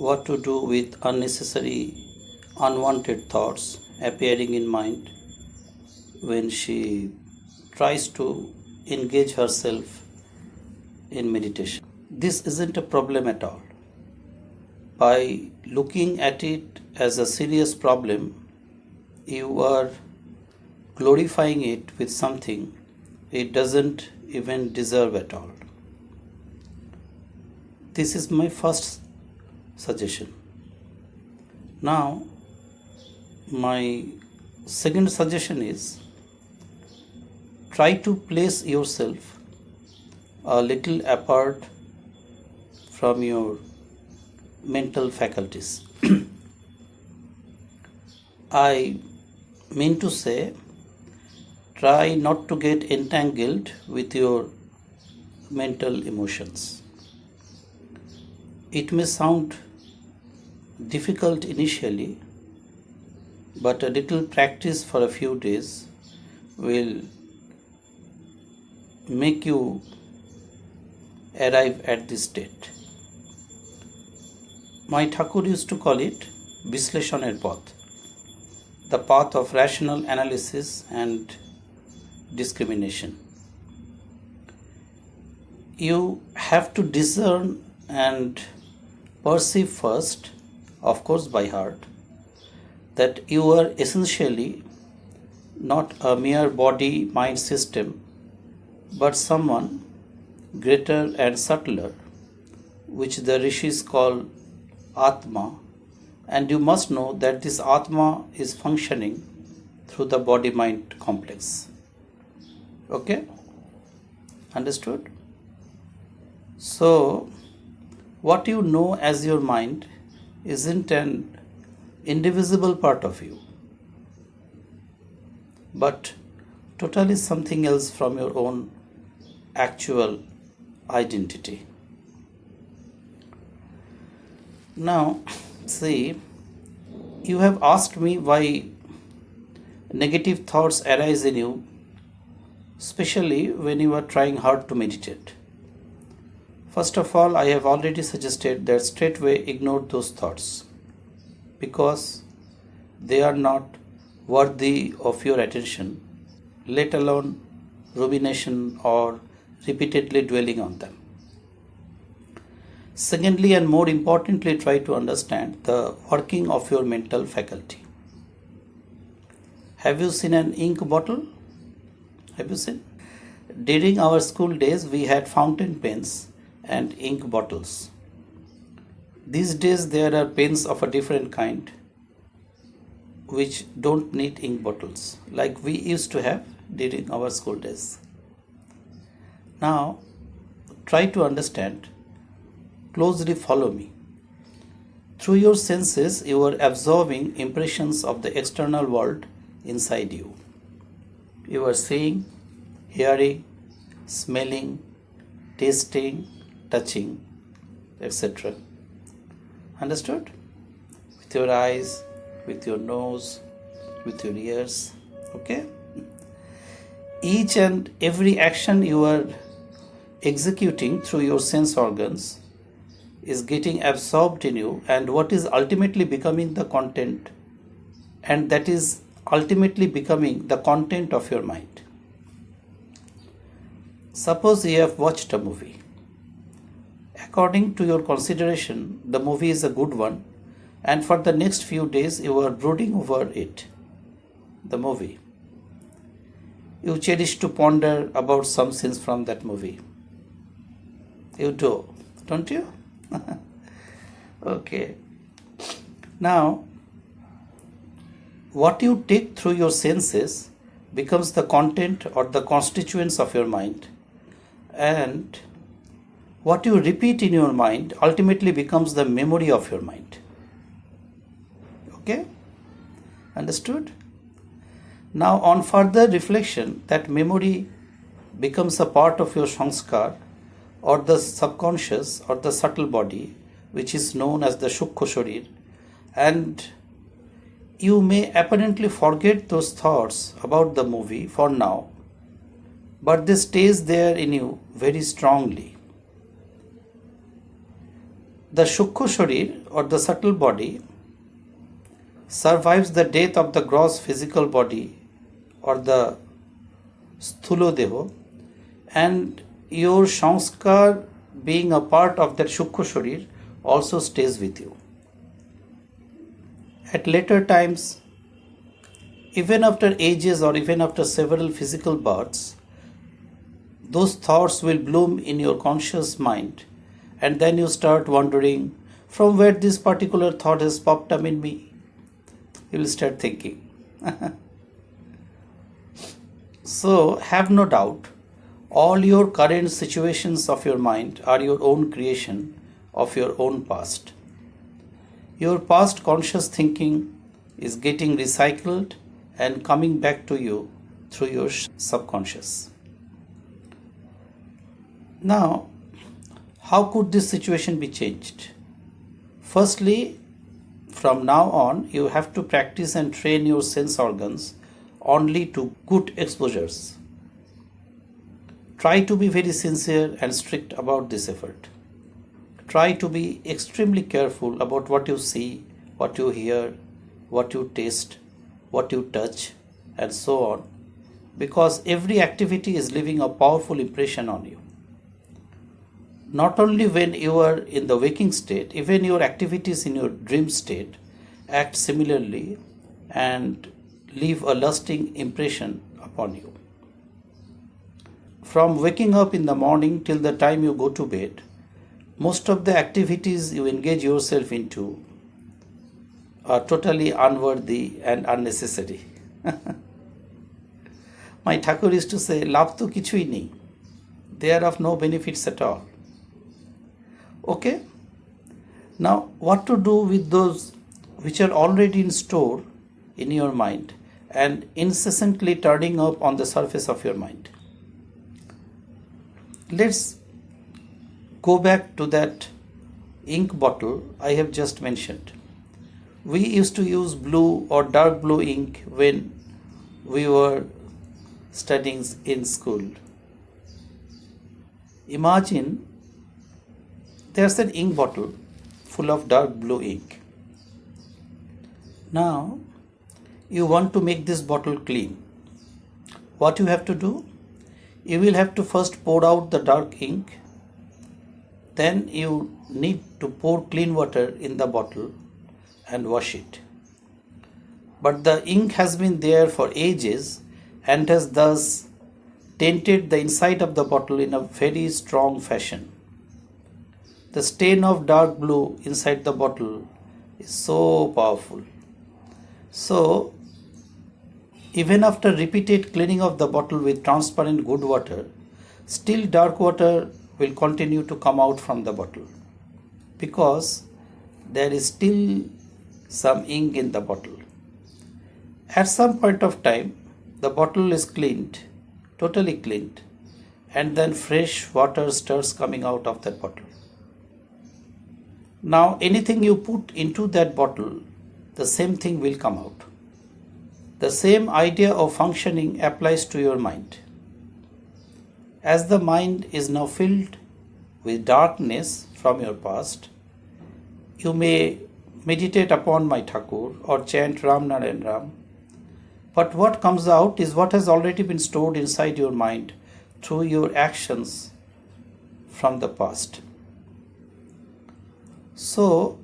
what to do with unnecessary, unwanted thoughts appearing in mind when she tries to engage herself in meditation. This isn't a problem at all. By looking at it as a serious problem, you are glorifying it with something it doesn't even deserve at all. This is my first suggestion. Now, my second suggestion is try to place yourself a little apart from your mental faculties. I mean to say, try not to get entangled with your mental emotions. It may sound difficult initially, but a little practice for a few days will make you arrive at this state. My Thakur used to call it Vishleshoner path, the path of rational analysis and discrimination. You have to discern and perceive first, of course by heart, that you are essentially not a mere body mind system, but someone greater and subtler, which the rishis call Atma, and you must know that this Atma is functioning through the body mind complex. Okay? Understood? So, what you know as your mind isn't an indivisible part of you, but totally something else from your own actual identity. Now, see, you have asked me why negative thoughts arise in you, especially when you are trying hard to meditate. First of all, I have already suggested that straightway ignore those thoughts because they are not worthy of your attention, let alone rumination or repeatedly dwelling on them. Secondly, and more importantly, try to understand the working of your mental faculty. Have you seen an ink bottle? Have you seen? During our school days, we had fountain pens and ink bottles. These days, there are pens of a different kind which don't need ink bottles like we used to have during our school days. Now, try to understand. Closely follow me. Through your senses, you are absorbing impressions of the external world inside you. You are seeing, hearing, smelling, tasting, touching, etc. Understood? With your eyes, with your nose, with your ears. Okay? Each and every action you are executing through your sense organs is getting absorbed in you, and what is ultimately becoming the content, and that is ultimately becoming the content of your mind. Suppose you have watched a movie. According to your consideration, the movie is a good one, and for the next few days you are brooding over it, the movie. You cherish to ponder about some scenes from that movie. You do, don't you? Okay. Now, what you take through your senses becomes the content or the constituents of your mind, and what you repeat in your mind ultimately becomes the memory of your mind. Okay? Understood? Now, on further reflection, that memory becomes a part of your sanskar or the subconscious or the subtle body, which is known as the Shukkha Sharir, and you may apparently forget those thoughts about the movie for now, but they stays there in you very strongly. The Shukkha Sharir or the subtle body survives the death of the gross physical body or the Sthulo Deho, and your Sanskar being a part of that Shukkha Sharir also stays with you. At later times, even after ages or even after several physical births, those thoughts will bloom in your conscious mind, and then you start wondering from where this particular thought has popped up in me. You will start thinking. So, have no doubt, all your current situations of your mind are your own creation of your own past. Your past conscious thinking is getting recycled and coming back to you through your subconscious. Now, how could this situation be changed? Firstly, from now on, you have to practice and train your sense organs only to good exposures. Try to be very sincere and strict about this effort. Try to be extremely careful about what you see, what you hear, what you taste, what you touch, and so on, because every activity is leaving a powerful impression on you. Not only when you are in the waking state, even your activities in your dream state act similarly and leave a lasting impression upon you. From waking up in the morning till the time you go to bed, most of the activities you engage yourself into are totally unworthy and unnecessary. My Thakur used to say, "Labh to kichui nahi." They are of no benefits at all. Okay? Now, what to do with those which are already in store in your mind and incessantly turning up on the surface of your mind? Let's go back to that ink bottle I have just mentioned. We used to use blue or dark blue ink when we were studying in school. Imagine there's an ink bottle full of dark blue ink. Now, you want to make this bottle clean. What you have to do? You will have to first pour out the dark ink. Then you need to pour clean water in the bottle and wash it. But the ink has been there for ages and has thus tainted the inside of the bottle in a very strong fashion. The stain of dark blue inside the bottle is so powerful. So, even after repeated cleaning of the bottle with transparent good water, still dark water will continue to come out from the bottle because there is still some ink in the bottle. At some point of time, the bottle is cleaned, totally cleaned, and then fresh water starts coming out of that bottle. Now, anything you put into that bottle, the same thing will come out. The same idea of functioning applies to your mind. As the mind is now filled with darkness from your past, you may meditate upon my Thakur or chant Ram Narayan Ram, but what comes out is what has already been stored inside your mind through your actions from the past. So,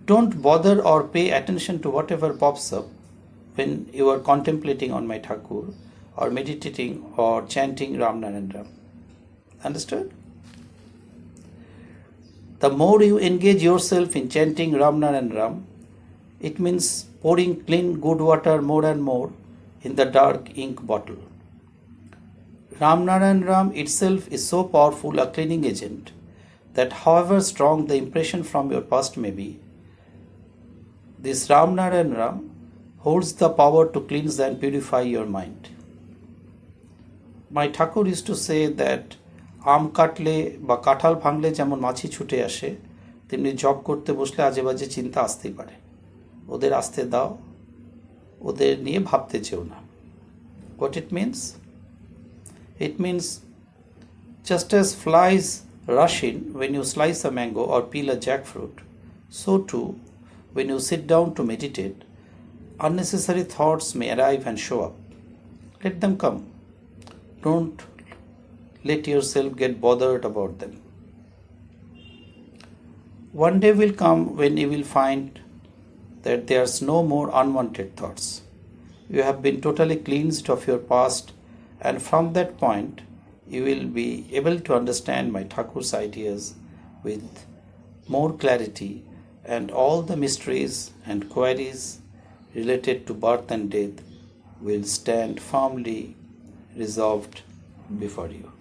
don't bother or pay attention to whatever pops up when you are contemplating on my Thakur or meditating or chanting Ram Narayan Ram. Understood? The more you engage yourself in chanting Ram Narayan Ram, it means pouring clean good water more and more in the dark ink bottle. Ram Narayan Ram itself is so powerful a cleaning agent that however strong the impression from your past may be, this Ram Narayan Ram holds the power to cleanse and purify your mind. My Thakur used to say that আম কাটলে বা কাঁঠাল ভাঙলে যেমন মাছি ছুটে আসে, তেমনি job করতে বসলে আজে বাজে চিন্তা আসতেই পারে। ওদের আসতে দাও, ওদের নিয়ে ভাবতে চেও না। What it means? It means just as flies rush in when you slice a mango or peel a jackfruit, so too, when you sit down to meditate, unnecessary thoughts may arrive and show up. Let them come. Don't let yourself get bothered about them. One day will come when you will find that there's no more unwanted thoughts. You have been totally cleansed of your past, and from that point, you will be able to understand my Thakur's ideas with more clarity, and all the mysteries and queries related to birth and death will stand firmly resolved before you.